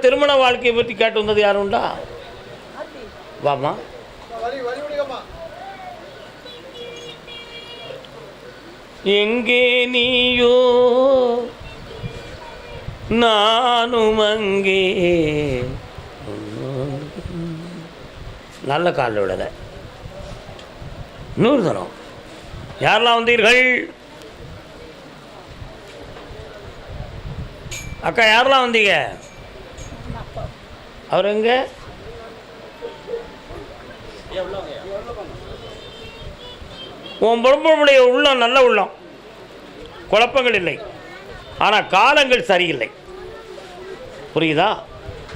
திருமண வாழ்க்கையை பற்றி கேட்டு வந்தது யாரும் உண்டா? வாமா. எங்கே நீயோ நானும் அங்கே. நல்ல காலில் விடலை. இன்னொரு தரம் யாரெல்லாம் வந்தீர்கள்? அக்கா யாரெல்லாம் வந்தீங்க? அவர் எங்க? உன் பொறுப்புடைய உள்ளம் நல்ல உள்ளம், குழப்பங்கள் இல்லை. ஆனால் காலங்கள் சரியில்லை, புரியுதா?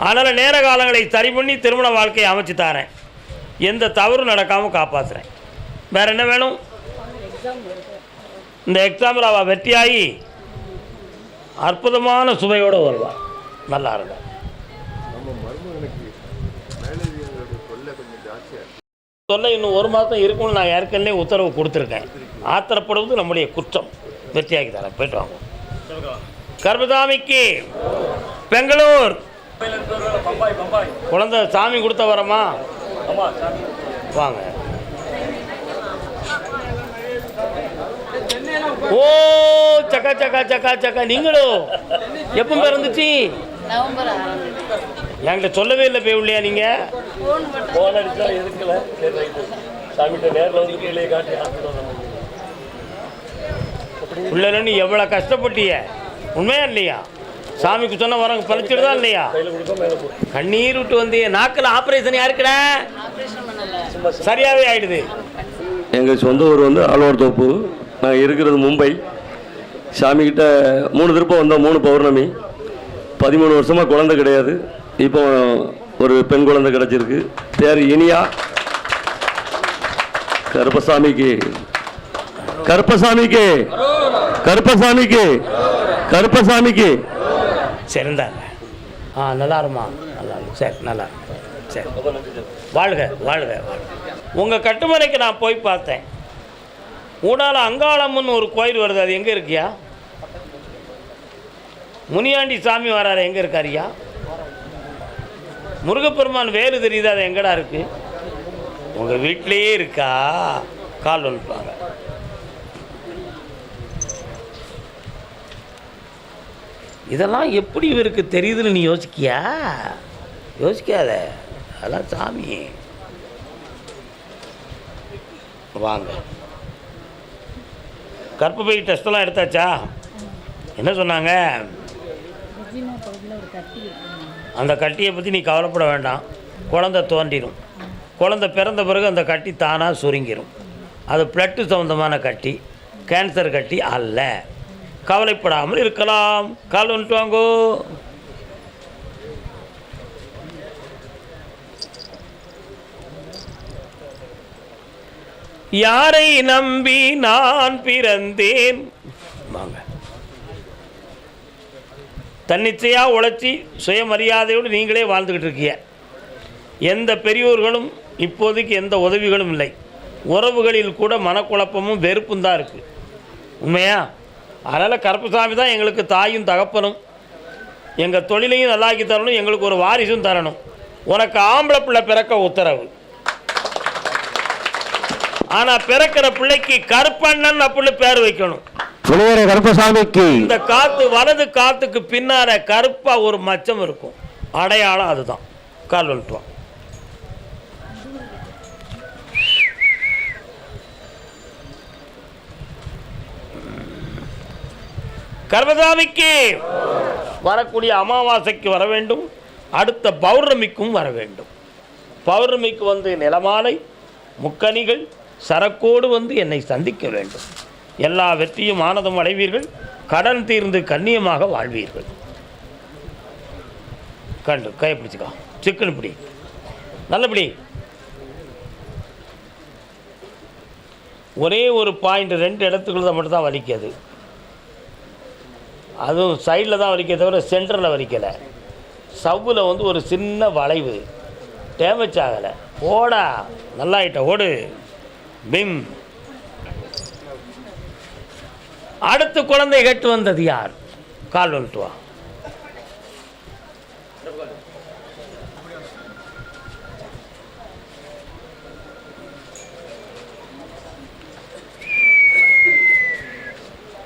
அதனால் நேர காலங்களை சரி பண்ணி திருமண வாழ்க்கையை அமைச்சு தரேன். எந்த தவறும் நடக்காமல் காப்பாற்றுறேன். வேறு என்ன வேணும்? இந்த எக்ஸாமில் அவள் வெற்றியாகி அற்புதமான சுவையோடு வருவாள். நல்லா இருக்கும். சொல்ல இன்னும் 1 மாதம் இருக்கும்னு நான் ஏற்கனவே உத்தரவு கொடுத்துருக்கேன். ஆத்திரப்படுவது நம்முடைய குற்றம். வெற்றியாகி தரேன். போய்ட்டு வாங்க. கர்மசாமிக்கு பெங்களூர் குழந்தை சாமி கொடுத்த வரமா? வாங்க. ஓ சக்கா சக்கா சக்கா சக்கா. நீங்களும் எப்போ பிறந்துச்சு? என்கிட்ட சொல்லவே இல்லை. போய் இல்லையா நீங்கள்? போன் அடிச்சா எதுக்கல. சாமிகிட்ட நேரில் வந்து கீழே காட்டி பிள்ளைல நீ எவ்வளோ கஷ்டப்பட்டிய, உண்மையா இல்லையா? சாமிக்கு சொன்ன வரங்க பறிச்சுடுதா இல்லையா? கண்ணீர் விட்டு வந்து நாக்கில் ஆப்ரேஷன் யாருக்குடா? சரியாகவே ஆயிடுது. எங்கள் சொந்த ஊர் வந்து ஆழ்வார் தோப்பு. நான் இருக்கிறது மும்பை. சாமிக்கிட்ட 3 திருப்பம் வந்தோம். 3 பௌர்ணமி. 13 வருஷமாக குழந்தை கிடையாது. இப்போ ஒரு பெண் குழந்தை கிடச்சிருக்கு. பேர் இனியா. கருப்பசாமிக்கு கருப்பசாமிக்கு கருப்பசாமிக்கு கருப்பசாமிக்கு சரிந்தாங்க. நல்லா இருமா. நல்லா இருக்கும். சரி, நல்லா இருக்கும். சரி, வாழ்க வாழ்க வாழ்க. உங்கள் கட்டுமனைக்கு நான் போய் பார்த்தேன். ஊடால அங்காளம்னு ஒரு கோயில் வருது. அது எங்கே இருக்கியா? முனியாண்டி சாமி வராரு. எங்கே இருக்காரியா? முருகப்பெருமான் வேறு தெரியுது. அது எங்கடா இருக்கு? உங்கள் வீட்டிலையே இருக்கா? கால் வந்துப்பாங்க. இதெல்லாம் எப்படி இவருக்கு தெரியுதுன்னு நீ யோசிக்கியா? யோசிக்காத. அதெல்லாம் சாமி. வாங்க. கர்ப்பப்பை டெஸ்ட்டெல்லாம் எடுத்தாச்சா? என்ன சொன்னாங்க? அந்த கட்டியை பற்றி நீ கவலைப்பட வேண்டாம். குழந்தை தோன்றிடும். குழந்தை பிறந்த பிறகு அந்த கட்டி தானாக சுருங்கிடும். அது பிளட்டு சம்மந்தமான கட்டி, கேன்சர் கட்டி அல்ல. கவலைப்படாமல் இருக்கலாம். கால் வந்துட்டு வாங்கோ. யாரை நம்பி நான் பிறந்தேன்? வாங்க. தன்னிச்சையாக உழைச்சி சுயமரியாதையோடு நீங்களே வாழ்ந்துக்கிட்டு இருக்கீங்க. எந்த பெரியோர்களும் இப்போதைக்கு எந்த உதவிகளும் இல்லை. உறவுகளில் கூட மனக்குழப்பமும் வெறுப்பும் தான் இருக்குது. உண்மையா? அதனால் கருப்பசாமி தான் எங்களுக்கு தாயும் தகப்பனும். எங்கள் தொழிலையும் நல்லாக்கி தரணும். எங்களுக்கு ஒரு வாரிசும் தரணும். உனக்கு ஆம்பளை பிள்ளை பிறக்க உத்தரவு. ஆனால் பிறக்கிற பிள்ளைக்கு கருப்பண்ணன் அப்படின்னு பேர் வைக்கணும். கருப்பசாமிக்கு இந்த காத்து வலது காத்துக்கு பின்னால கருப்பா ஒரு மச்சம் இருக்கும். அடையாளம் அதுதான். கால் வந்துட்டுவான். கர்மசாமிக்கு வரக்கூடிய அமாவாசைக்கு வர வேண்டும். அடுத்த பௌர்ணமிக்கும் வர வேண்டும். பௌர்ணமிக்கு வந்து நிலமாலை முக்கணிகள் சரக்கோடு வந்து என்னை சந்திக்க வேண்டும். எல்லா வெற்றியும் ஆனதும் அடைவீர்கள். கடன் தீர்ந்து கண்ணியமாக வாழ்வீர்கள். கண்டு கையை பிடிச்சிக்கா. சிக்கன் பிடி. நல்லபடி. ஒரே ஒரு பாயிண்ட் 2 இடத்துக்குள்ள மட்டும் தான் வலிக்காது. அதுவும் சைடில் தான் வலிக்க தவிர சென்டரில் வலிக்கலை. சவ்வில் வந்து ஒரு சின்ன வளைவு. டேமேஜ் ஆகலை. ஓடா நல்லாயிட்ட. ஓடு. பிம். அடுத்து குழந்தை கேட்டு வந்தது யார்? கால் வந்துட்டு வா.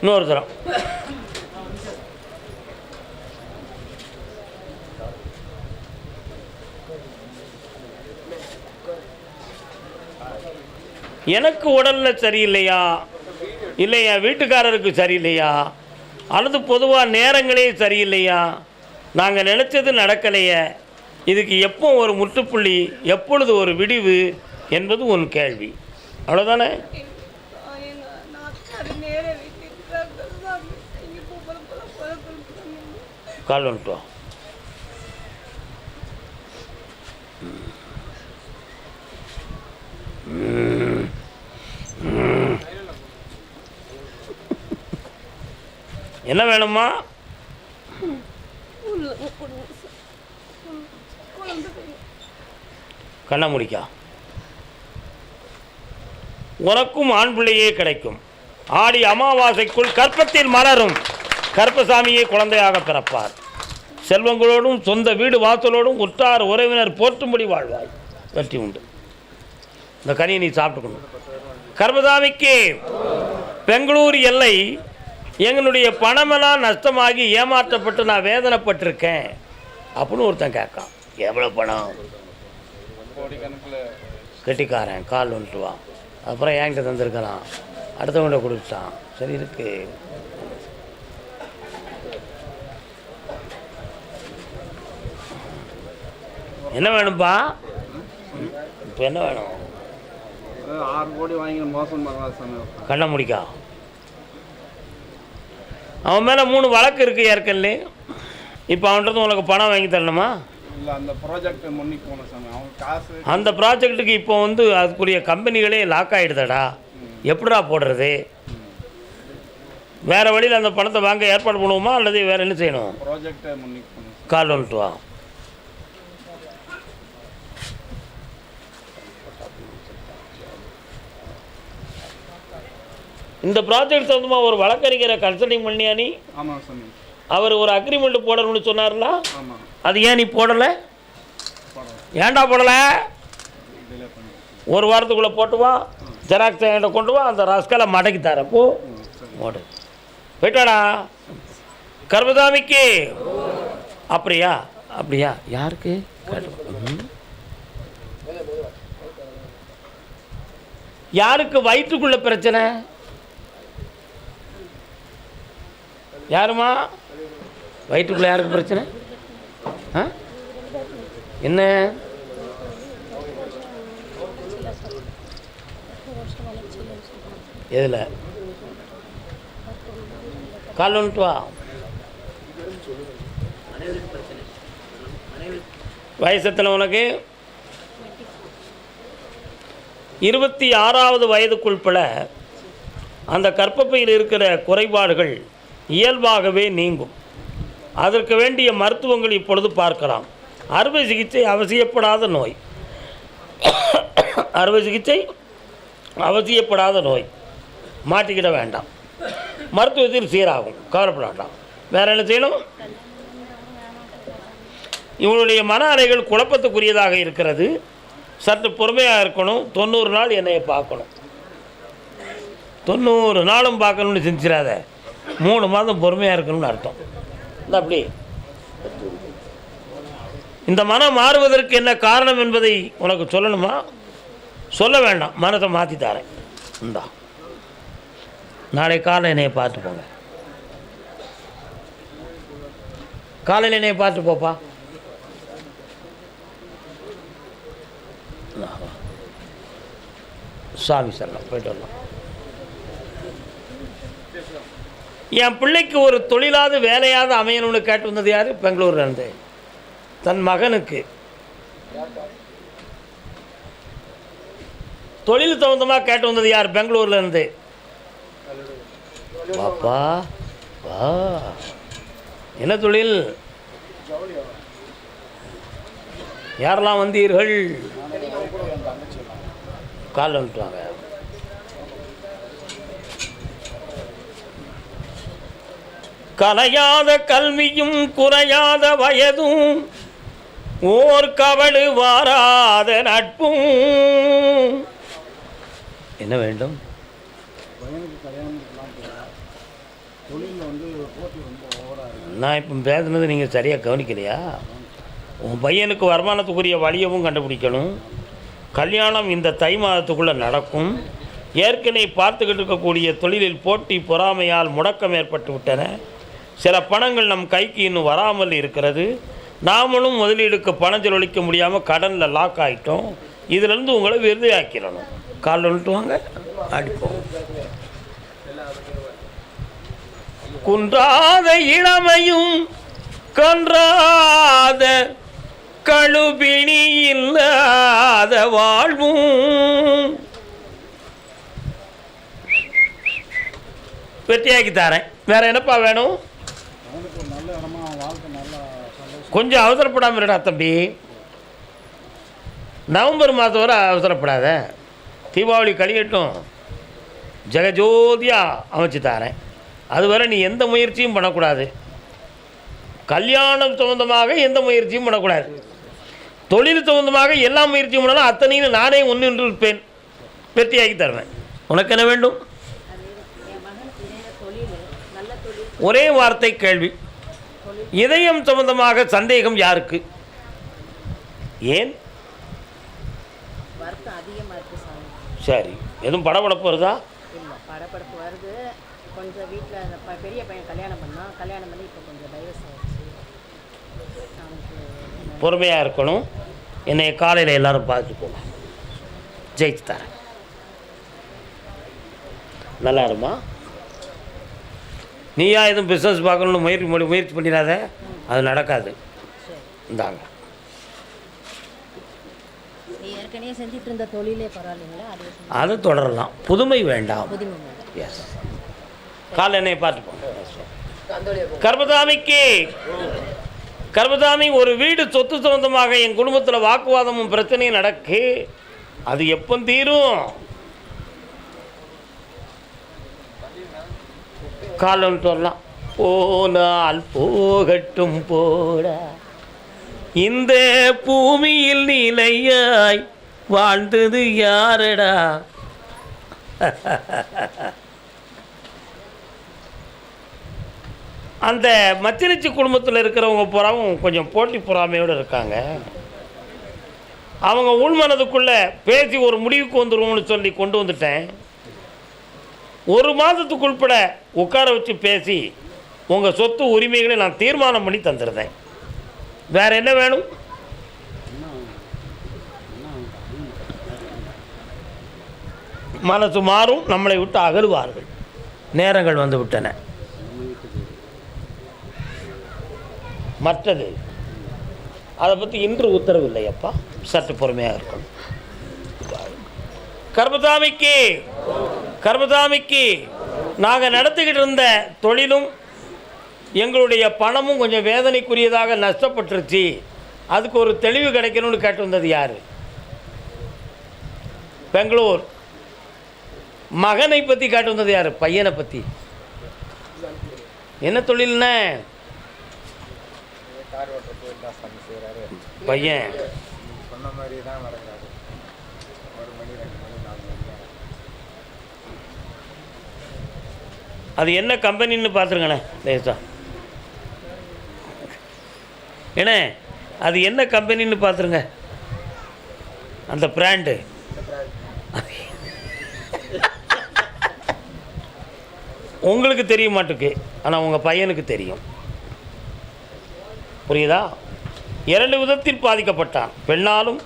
இன்னொரு தரம். எனக்கு உடல்ல சரியில்லையா, இல்லை என் வீட்டுக்காரருக்கு சரியில்லையா, அல்லது பொதுவாக நேரங்களே சரியில்லையா, நாங்கள் நினச்சது நடக்கலையே, இதுக்கு எப்போ ஒரு முற்றுப்புள்ளி, எப்பொழுது ஒரு விடிவு என்பது உன் கேள்வி. அவ்வளோதானே? கால் வந்துட்டோம். என்ன வேணுமா? கண்ண முடிக்கா. உனக்கும் ஆண் பிள்ளையே கிடைக்கும். ஆடி அமாவாசைக்குள் கற்பத்தில் மலரும் கருப்பசாமியே குழந்தையாக பிறப்பார். செல்வங்களோடும் சொந்த வீடு வாசலோடும் உற்றார் உறவினர் போற்றும்படி வாழ்வாய். வெற்றி உண்டு. இந்த கனியை நீ சாப்பிட்டுக்கணும். கருப்பசாமிக்கு பெங்களூர் எல்லை எங்களுடைய பணமெல்லாம் நஷ்டமாகி ஏமாற்றப்பட்டு நான் வேதனைப்பட்டிருக்கேன் அப்படின்னு ஒருத்தன் கேட்கான். எவ்வளோ பணம்? கெட்டிக்காரன் கால் வந்துட்டு வா. அப்புறம் என்கிட்ட தந்திருக்கிறான், அடுத்தவங்கிட்ட கொடுத்தான். சரி இருக்கு. என்ன வேணும்பா? இப்போ என்ன வேணும்? 6 கோடி வாங்கி மோசம் பண்ணலாம். கண்ண முடிக்கா. அவன் மேலே 3 வழக்கு இருக்குது ஏற்கனவே. இப்போ அவன்கிட்ட உனக்கு பணம் வாங்கி தரணுமா? இல்லை, அந்த ப்ராஜெக்ட் முன்னிக்கு போகணும் சாமி. அவன் காசு அந்த ப்ராஜெக்ட்டுக்கு இப்போ வந்து அதுக்குரிய கம்பெனிகளே லாக் ஆகிடுதடா. எப்படிடா போடுறது? வேறு வழியில் அந்த பணத்தை வாங்க ஏற்பாடு பண்ணுவோமா அல்லது வேறு என்ன செய்யணும்? ப்ராஜெக்டை முன்னிக்கு போகணும். கால் வந்துட்டு வா. இந்த ப்ராஜெக்ட் சம்மந்தமாக ஒரு வழக்கறிஞரை கன்சல்டிங் பண்ணியா நீ? ஆமாம் சாமி. அவர் ஒரு அக்ரிமெண்ட் போடணும்னு சொன்னார்ல, ஆமாம். அது ஏன் நீ போடலை? ஏன்டா போடலை? ஒரு வாரத்துக்குள்ளே போட்டு வா, ஜெராக்ஸ் என்கிட்ட கொண்டு வா, அந்த ரஸ்கலை மடக்கி தரப்போ போடு. போயிட்டாடா. கருப்பசாமிக்கு. அப்படியா? அப்படியா? யாருக்கு? யாருக்கு வயிற்றுக்குள்ள பிரச்சனை? யாருமா வயிற்றுக்குள்ள யாருக்கு பிரச்சனை? என்ன? எதில்? கால் வந்துட்டு வா. வயசத்தில் உனக்கு 26வது வயதுக்குள்பட அந்த கர்ப்பப்பையில் இருக்கிற குறைபாடுகள் இயல்பாகவே நீங்கும். அதற்கு வேண்டிய மருத்துவங்கள் இப்பொழுது பார்க்கலாம். அறுவை சிகிச்சை அவசியப்படாத நோய். அறுவை சிகிச்சை அவசியப்படாத நோய். மாட்டிக்கிட வேண்டாம். மருத்துவத்தில் சீராகும். கவலைப்பட வேண்டாம். வேறு என்ன செய்யணும்? இவனுடைய மன அலைகள் குழப்பத்துக்குரியதாக இருக்கிறது. சற்று பொறுமையாக இருக்கணும். 90 நாள் என்னையை பார்க்கணும். 90 நாளும் பார்க்கணும்னு செஞ்சிடாத. 3 மாதம் பொறுமையாக இருக்கணும்னு அர்த்தம். இந்த அப்படி இந்த மனம் மாறுவதற்கு என்ன காரணம் என்பதை உனக்கு சொல்லணுமா? சொல்ல வேண்டாம். மனத்தை மாற்றி தரேன். இந்தா, நாளை காலை என்னையை பார்த்து போங்க. காலையில் என்னையை பார்த்து போப்பா. சாமி சொல்லலாம், போய்ட்டு வரலாம். என் பிள்ளைக்கு ஒரு தொழிலாவது வேலையாவது அமையணும்னு கேட்டு வந்தது யார்? பெங்களூர்லேருந்து தன் மகனுக்கு தொழில் தகுந்தமாக கேட்டு வந்தது யார்? பெங்களூர்லேருந்து. பாப்பா வா. என்ன தொழில்? யாரெல்லாம் வந்தீர்கள்? கால் வந்துட்டுவாங்க. கலையாத கல்வியும் குறையாத வயதும் ஓர் கவடு வாராத நட்பும். என்ன வேண்டும்? பையனுக்கு கல்யாணத்துக்குலாம் தொழிலில் வந்து போட்டி ரொம்ப ஓவராக இருக்குது. நான் இப்போ பேசுனது நீங்கள் சரியாக கவனிக்கலையா? உன் பையனுக்கு வருமானத்துக்குரிய வழியவும் கண்டுபிடிக்கணும். கல்யாணம் இந்த தை மாதத்துக்குள்ளே நடக்கும். ஏற்கனவே பார்த்துக்கிட்டு இருக்கக்கூடிய தொழிலில் போட்டி பொறாமையால் முடக்கம் ஏற்பட்டு விட்டன. சில பணங்கள் நம் கைக்கு இன்னும் வராமல் இருக்கிறது. நாமளும் முதலீடுக்கு பணம் செலவழிக்க முடியாமல் கடனில் லாக் ஆகிட்டோம். இதிலேருந்து உங்களை விருதாக்கிடணும். காலில் விட்டு வாங்க, அடிப்போம். குன்றாத இளமையும் கன்றாத கழுபிணி இல்லாத வாழ்வும் வெற்றியாக்கி தரேன். வேற என்னப்பா வேணும்? நல்ல இடமா வாழ்க்கை நல்லா கொஞ்சம் அவசரப்படாமல் இருடா தம்பி. நவம்பர் மாதம் வரை அவசரப்படாத. தீபாவளி கழியட்டும், ஜெகஜோதியாக அமைச்சு தரேன். அதுவரை நீ எந்த முயற்சியும் பண்ணக்கூடாது. கல்யாணம் சம்பந்தமாக எந்த முயற்சியும் பண்ணக்கூடாது. தொழில் சம்பந்தமாக எல்லா முயற்சியும் பண்ணாலும் அத்தனையும் நானே ஒன்று இருப்பேன். வெற்றியாக்கி தருவேன். உனக்கு என்ன வேண்டும்? ஒரே வார்த்தை கேள்வி. இதயம் சம்பந்தமாக சந்தேகம் யாருக்கு? ஏன்? சரி, எதுவும் படபடப்பு வருதா? படப்படப்பு வருது கொஞ்சம். வீட்டில் பெரிய பையன் கல்யாணம் பண்ணால், கல்யாணம் பண்ணி இப்போ கொஞ்சம் டைவர்ஸ் ஆகிடுச்சு. பொறுமையாக இருக்கணும். என்னை காலையில் எல்லாரும் பார்த்துக்கோங்க. ஜெயிச்சு தரேன். நல்லா இருமா. நீயா எதுவும் பிஸ்னஸ் பார்க்கணுன்னு முயற்சி பண்ணிடாத, அது நடக்காது. இந்தாங்க. ஏற்கனவே செஞ்சுட்டு இருந்த தொழிலே பரவாயில்லைங்களா? அதை தொடரலாம். புதுமை வேண்டாம். எஸ். காலை என்னையை பார்த்துப்போம். கர்மதாமி ஒரு வீடு சொத்து சம்பந்தமாக என் குடும்பத்தில் வாக்குவாதமும் பிரச்சனையும் நடக்கு. அது எப்போ தீரும்? காலன்ட்டு வரலாம். போனால் போகட்டும் போட, இந்த பூமியில் நிலையாய் வாழ்ந்தது யாரடா? அந்த மச்சினிச்சி குடும்பத்தில் இருக்கிறவங்க பூராவும் கொஞ்சம் போட்டி பொறாமையோடு இருக்காங்க. அவங்க உள்மனதுக்குள்ளே பேசி ஒரு முடிவுக்கு வந்துடுவோம்னு சொல்லி கொண்டு வந்துட்டேன். ஒரு மாதத்துக்குள்பட உட்கார வச்சு பேசி உங்கள் சொத்து உரிமைகளை நான் தீர்மானம் பண்ணி தந்துடுறேன். வேறு என்ன வேணும்? மனசு மாறும், நம்மளை விட்டு அகலுவார்கள். நேரங்கள் வந்து விட்டன. மற்றது அதை பற்றி இன்று உத்தரவில்லை அப்பா. சற்று பொறுமையாக இருக்கணும். கர்மதாமிக்கு நாங்கள் நடத்திக்கிட்டு இருந்த தொழிலும் எங்களுடைய பணமும் கொஞ்சம் வேதனைக்குரியதாக நஷ்டப்பட்டுருச்சு. அதுக்கு ஒரு தெளிவு கிடைக்கணும்னு கேட்டு வந்தது யார்? பெங்களூர். மகனை பற்றி கேட்டு வந்தது யார்? பையனை பற்றி. என்ன தொழில்னா? பையன் சொன்ன மாதிரி தான் நடக்கிறாரு. 1 மணி 2 மணி 4 மணி. அது என்ன கம்பெனின்னு பார்த்துருங்கண்ணே லேசா. ஏண்ணே அது என்ன கம்பெனின்னு பார்த்துருங்க. அந்த பிராண்டு உங்களுக்கு தெரிய மாட்டுக்கு, ஆனால் உங்கள் பையனுக்கு தெரியும். புரியுதா? 2 விதத்தில் பாதிக்கப்பட்டான். பெண்ணாலும்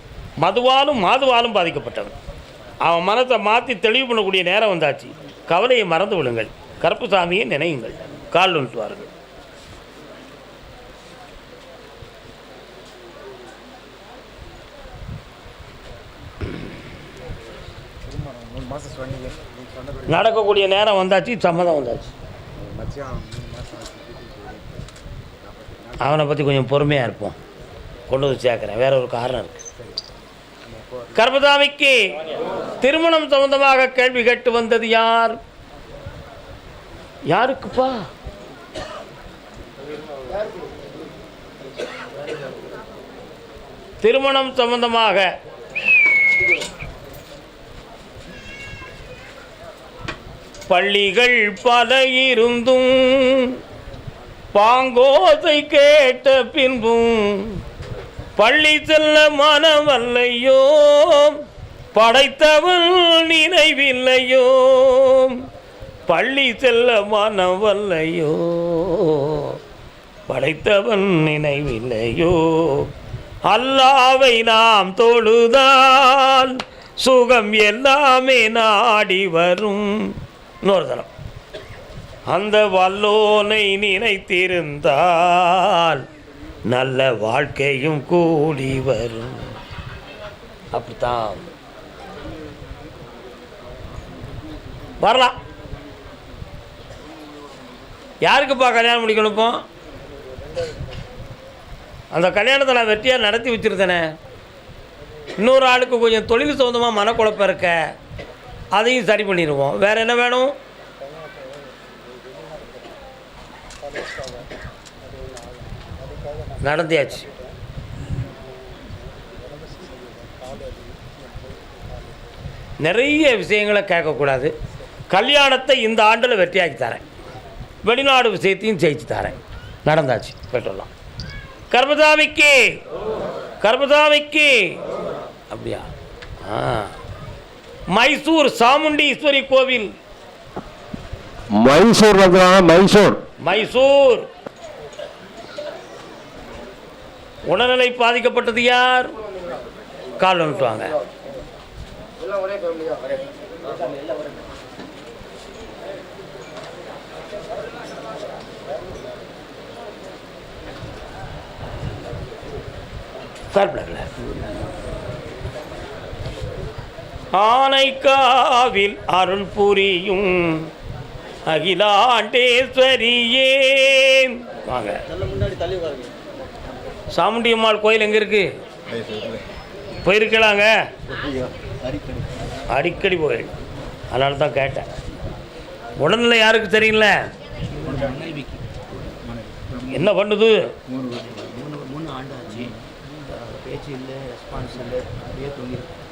மதுவாலும் மாதுவாலும் பாதிக்கப்பட்டவன். அவன் மனத்தை மாற்றி தெளிவு பண்ணக்கூடிய நேரம் வந்தாச்சு. கவலையை மறந்து விடுங்கள். கருப்புசாமியை நினையுங்கள். கால் நுட்டுவார்கள். நடக்கக்கூடிய நேரம் வந்தாச்சு. சம்மதம் வந்தாச்சு. அவனை பற்றி கொஞ்சம் பொறுமையாக இருப்போம். கொண்டு வந்து சேர்க்குறேன். வேற ஒரு காரணம் இருக்குது. கர்மதாமிக்கு திருமணம் சம்பந்தமாக கேள்வி கேட்டு வந்தது யார்? யாருக்குப்பா? திருமணம் சம்பந்தமாக பள்ளிகள் பல இருந்தும் பாங்கோசை கேட்ட பின்பும் பள்ளி செல்ல மனமல்லையோ, படைத்தவன் நினைவில்லையோ, பள்ளி செல்ல மனமல்லையோ, படைத்தவன் நினைவில்லையோ. அல்லாவை நாம் தொழுதால் சுகம் எல்லாமே நாடி வரும். இன்னொரு தரம், அந்த வல்லோனை நினைத்திருந்தால் நல்ல வாழ்க்கையும் கூடி வரும். அப்படித்தான் வரலாம். யாருக்குப்பா கல்யாணம் முடிக்கணும்? இப்போ அந்த கல்யாணத்தை நான் வெற்றியாக நடத்தி வச்சுருந்தேனே. இன்னொரு ஆளுக்கு கொஞ்சம் தொழில் சொந்தமாக மனக்குழப்பம் இருக்க, அதையும் சரி பண்ணிடுவோம். வேறு என்ன வேணும்? நடந்தியாச்சு. நிறைய விஷயங்களை கேட்கக்கூடாது. கல்யாணத்தை இந்த ஆண்டில் வெற்றியாக்கி தரேன், வெளிநாடு விஷயத்தையும் ஜெயிச்சு தரேன். நடந்தாச்சு, போய்ட்டுலாம். கர்மசாமிக்கு கர்மசாமிக்கு அப்படியா? மைசூர் சாமுண்டீஸ்வரி கோவில். மைசூர் மைசூர் மைசூர். உடல்நிலை பாதிக்கப்பட்டது யார்? கால் வந்துட்டுவாங்க. ஆனைக்காவில் அருள் புரியும் அகிலாண்டேஸ்வரியே. வாங்க. சாமுண்டி அம்மாள் கோயில் எங்கே இருக்கு? போயிருக்கலாங்க, அடிக்கடி போய். அதனால தான் கேட்டேன். உடல்நிலை யாருக்கு தெரியல, என்ன பண்ணுது?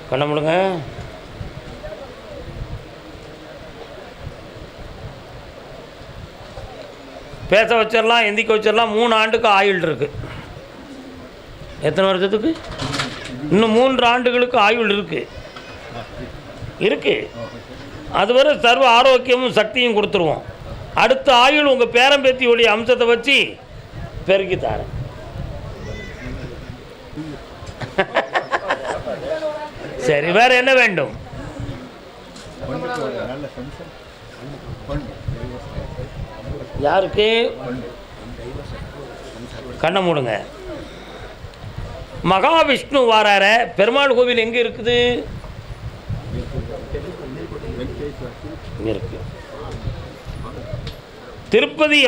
கண்ண முடுங்க. பேச வச்சிடலாம், எந்திக்க வச்சிடலாம். 3 ஆண்டுக்கு ஆயுள் இருக்குது. எத்தனை வருஷத்துக்கு? இன்னும் 3 ஆண்டுகளுக்கு ஆயுள் இருக்கு. அதுவரை சர்வ ஆரோக்கியமும் சக்தியும் கொடுத்துருவோம். அடுத்த ஆயுள் உங்கள் பேரம்பேத்தியோடைய அம்சத்தை வச்சு பெருக்கி தரேன். சரி, வேற என்ன வேண்டும்? யாருக்கு? கண்ணை மூடுங்க. மகாவிஷ்ணு வாரார. பெருமாள் கோவில் எங்கே இருக்குது? இருக்கு. திருப்பதி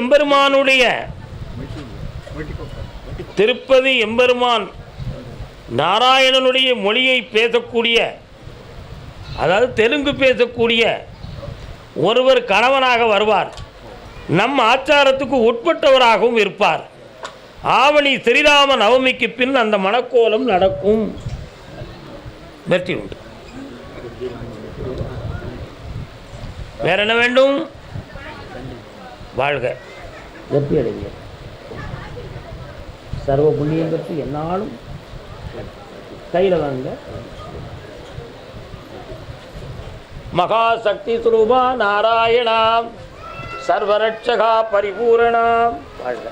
எம்பெருமான் நாராயணனுடைய மொழியை பேசக்கூடிய, அதாவது தெலுங்கு பேசக்கூடிய ஒருவர் கணவனாக வருவார். நம் ஆச்சாரத்துக்கு உட்பட்டவராகவும் இருப்பார். ஆவணி ஸ்ரீராம நவமிக்கு பின் அந்த மணக்கோலம் நடக்கும். வெற்றி உண்டு. வேற என்ன வேண்டும்? வாழ்க, வெற்றி அடைங்க. சர்வ புண்ணியம் பெற்று என்னாலும் கையில் வாங்க. மகாசக்தி சுரூபா நாராயணா சர்வரட்சகா பரிபூரணா. வாழ்க.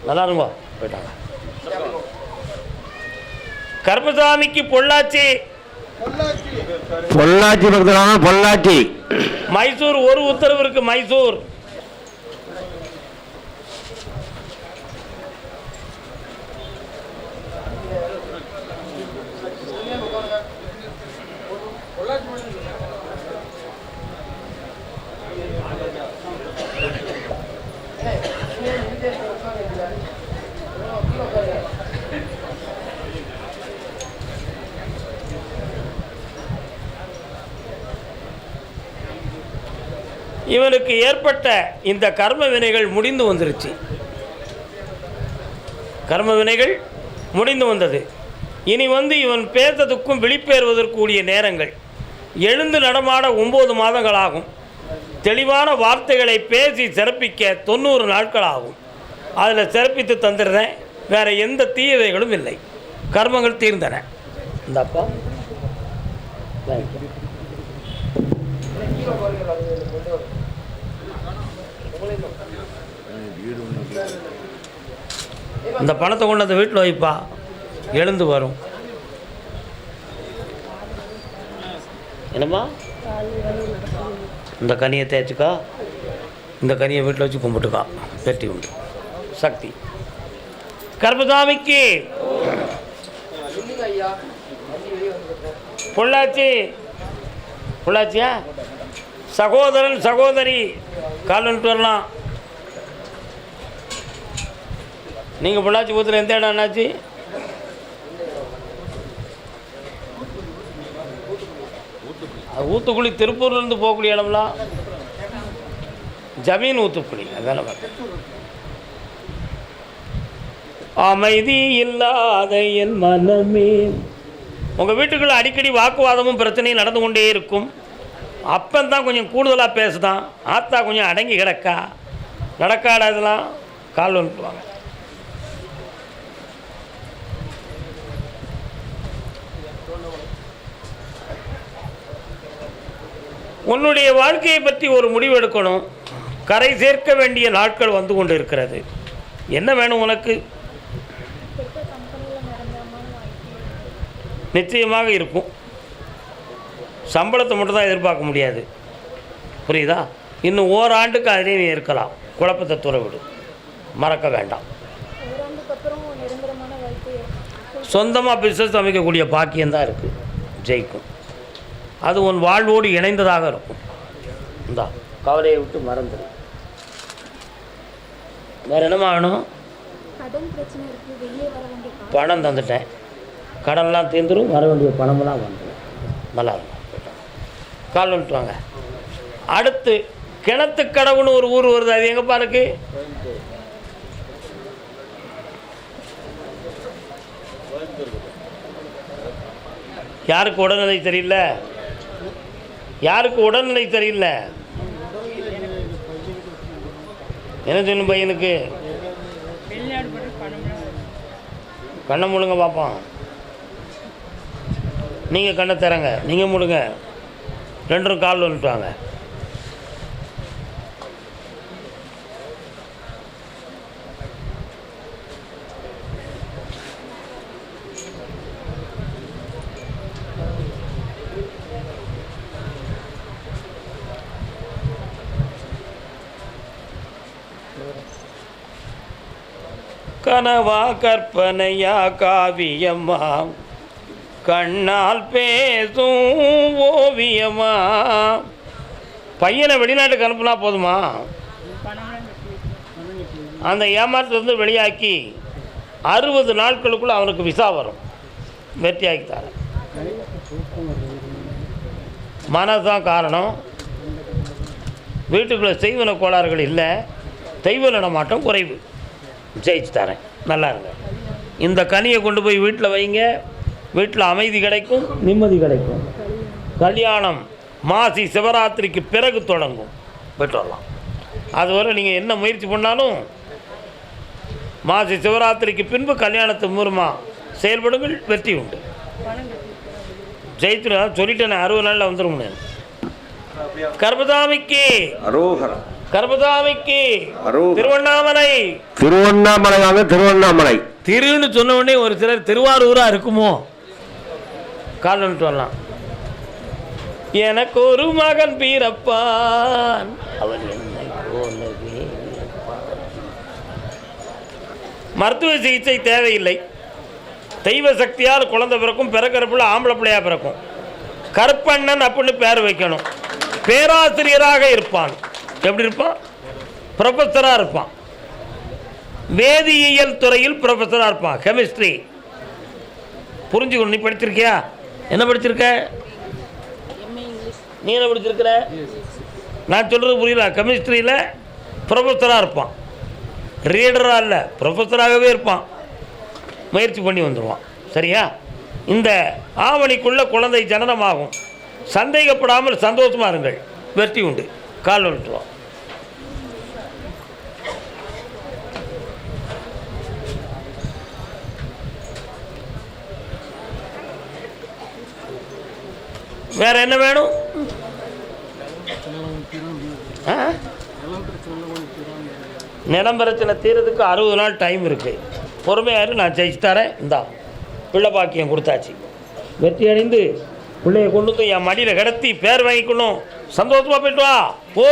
நல்லா இருங்கோ. போயிட்டாங்க. கர்மசாமிக்கு பொள்ளாச்சி. பொள்ளாச்சி மைசூர் ஒரு உத்தரவு இருக்கு. மைசூர். இவனுக்கு ஏற்பட்ட இந்த கர்ம வினைகள் முடிந்து வந்துருச்சு. கர்ம வினைகள் முடிந்து வந்தது. இனி இவன் பேசுறதுக்கும் விழிப்பேறுவதற்குரிய நேரங்கள். எழுந்து நடமாட 9 மாதங்கள் ஆகும். தெளிவான வார்த்தைகளை பேசி சிறப்பிக்க 90 நாட்கள் ஆகும். அதில் சிறப்பித்து தந்துடுறேன். வேறு எந்த தீயவைகளும் இல்லை. கர்மங்கள் தீர்ந்தன. இந்தப்பா இந்த பணத்தை கொண்டு அந்த வீட்டில் வைப்பா, எழுந்து வரும். என்னம்மா, இந்த கனியை தேய்ச்சிக்கா, இந்த கனியை வீட்டில் வச்சு கும்பிட்டுக்கா, வெற்றி உண்டு. சக்தி கர்மசாமிக்கு. பொள்ளாச்சி பொள்ளாச்சியா சகோதரன் சகோதரி கால் வந்துட்டு வரலாம். நீங்கள் பொள்ளாச்சி ஊற்றுல எந்த இடம் என்னாச்சு? ஊத்துக்குழி திருப்பூர்லேருந்து போகக்கூடிய இடம்லாம் ஜமீன் ஊத்துக்குழி. அதான அமைதி இல்லாத என் மனமே. உங்கள் வீட்டுக்குள்ள அடிக்கடி வாக்குவாதமும் பிரச்சனையும் நடந்து கொண்டே இருக்கும். அப்பந்தான் கொஞ்சம் கூடுதலாக பேசுதான். ஆத்தா கொஞ்சம் அடங்கி கிடக்கா. நடக்காடாதெல்லாம் கால் வந்துட்டுவாங்க. உன்னுடைய வாழ்க்கையை பற்றி ஒரு முடிவு எடுக்கணும். கரை சேர்க்க வேண்டிய நாட்கள் வந்து கொண்டு இருக்கிறது. என்ன வேணும் உனக்கு? நிச்சயமாக இருக்கும். சம்பளத்தை மட்டும் தான் எதிர்பார்க்க முடியாது. புரியுதா? இன்னும் ஓராண்டுக்கு அதிலே நீ இருக்கலாம். குழப்பத்தை துறவிடு, மறக்க வேண்டாம். சொந்தமாக பிஸ்னஸ் அமைக்கக்கூடிய பாக்கியம்தான் இருக்குது. ஜெயிக்கும். அது உன் வாழ்வோடு இணைந்ததாக இருக்கும். இந்தா கவலையை விட்டு மறந்துடு. வேறு என்னமா வேணும்? பணம் தந்துட்டேன். கடன்லாம் தீர்ந்துடும். வர வேண்டிய பணமெல்லாம் வந்துடும். நல்லா இருக்கும். கால் வந்துட்டு வாங்க. அடுத்து கிணத்து கடவுன்னு ஒரு ஊர் வருது. அது எங்கப்பா இருக்கு? யாருக்கு உடல்நிலை சரியில்லை? யாருக்கு உடல்நிலை சரியில்லை? என்ன சொன்ன பையனுக்கு? கண்ணை முழுங்க பார்ப்போம். நீங்கள் கண்ணை தரங்க. நீங்கள் முழுங்க. 2 கால் வந்துட்டாங்க. கனவா கற்பனையா காவியம்மா, கண்ணால் பேசும் ஓவியமா. பையனை வெளிநாட்டுக்கு அனுப்புனா போதுமா? அந்த ஏமாற்றத்திலிருந்து வெளியாக்கி 60 நாட்களுக்குள்ளே அவனுக்கு விசா வரும். வெற்றியாக்கி தரேன். மனதான் காரணம். வீட்டுக்குள்ளே செய்வன கோளாறுகள் இல்லை. தெய்வ நடமாட்டம் குறைவு. ஜெயிச்சு தரேன். நல்லா இருங்க. இந்த கனியை கொண்டு போய் வீட்டில் வைங்க. வீட்டில் அமைதி கிடைக்கும், நிம்மதி கிடைக்கும். கல்யாணம் மாசி சிவராத்திரிக்கு பிறகு தொடங்கும். போய்ட்டு வரலாம். அதுவரை நீங்கள் என்ன முயற்சி பண்ணாலும் மாசி சிவராத்திரிக்கு பின்பு கல்யாணத்து மூலமாக செயல்படுங்கள். வெற்றி உண்டு. ஜெயித்து சொல்லிட்டேன். 60 நாளில் வந்துடும். கர்மசாமிக்கு அரோகரா. கர்மசாமிக்கு திருவண்ணாமலை. திருவண்ணாமலை வாங்க. திருவண்ணாமலை திருன்னு சொன்ன உடனே ஒரு சிலர் திருவாரூராக இருக்குமோ? கால் வந்துட்டு வரலாம். எனக்கு ஒரு மகன் பிறப்பான், அவன் என்னை போலவே. மருத்துவ சிகிச்சை தேவையில்லை. தெய்வ சக்தியால் குழந்தை பிறக்கும். பிறக்கிறப்புல ஆம்பளை பிள்ளையாக பிறக்கும். கருப்பண்ணன் அப்படின்னு பேர் வைக்கணும். பேராசிரியராக இருப்பான். எப்படி இருப்பான்? ப்ரொஃபஸராக இருப்பான். வேதியியல் துறையில் ப்ரொஃபஸராக இருப்பான். கெமிஸ்ட்ரி புரிஞ்சுக்கணும். நீ படிச்சிருக்கியா? என்ன படிச்சிருக்க? நீ என்ன படிச்சிருக்கிற? நான் சொல்கிறது புரியல. கெமிஸ்ட்ரியில் ப்ரொஃபஸராக இருப்பான். ரீடராக இல்லை, ப்ரொஃபஸராகவே இருப்பான். முயற்சி பண்ணி வந்துடுவான். சரியா? இந்த ஆவணிக்குள்ள குழந்தை ஜனனமாகும். சந்தேகப்படாமல் சந்தோஷமாக இருங்கள். வெற்றி உண்டு. கால் விட்டுருவோம். வேற என்ன வேணும்? நிலம் பிரச்சனை தீரத்துக்கு 60 நாள் டைம் இருக்குது. பொறுமையாரு, நான் ஜெயிச்சு தரேன். இந்தா பிள்ளை பாக்கியம் கொடுத்தாச்சு. வெற்றி அடைந்து பிள்ளையை கொண்டு வந்து என் மடியில் கிடத்தி பேர் வாங்கிக்கணும். சந்தோஷமாக போயிட்டு வா. ஓ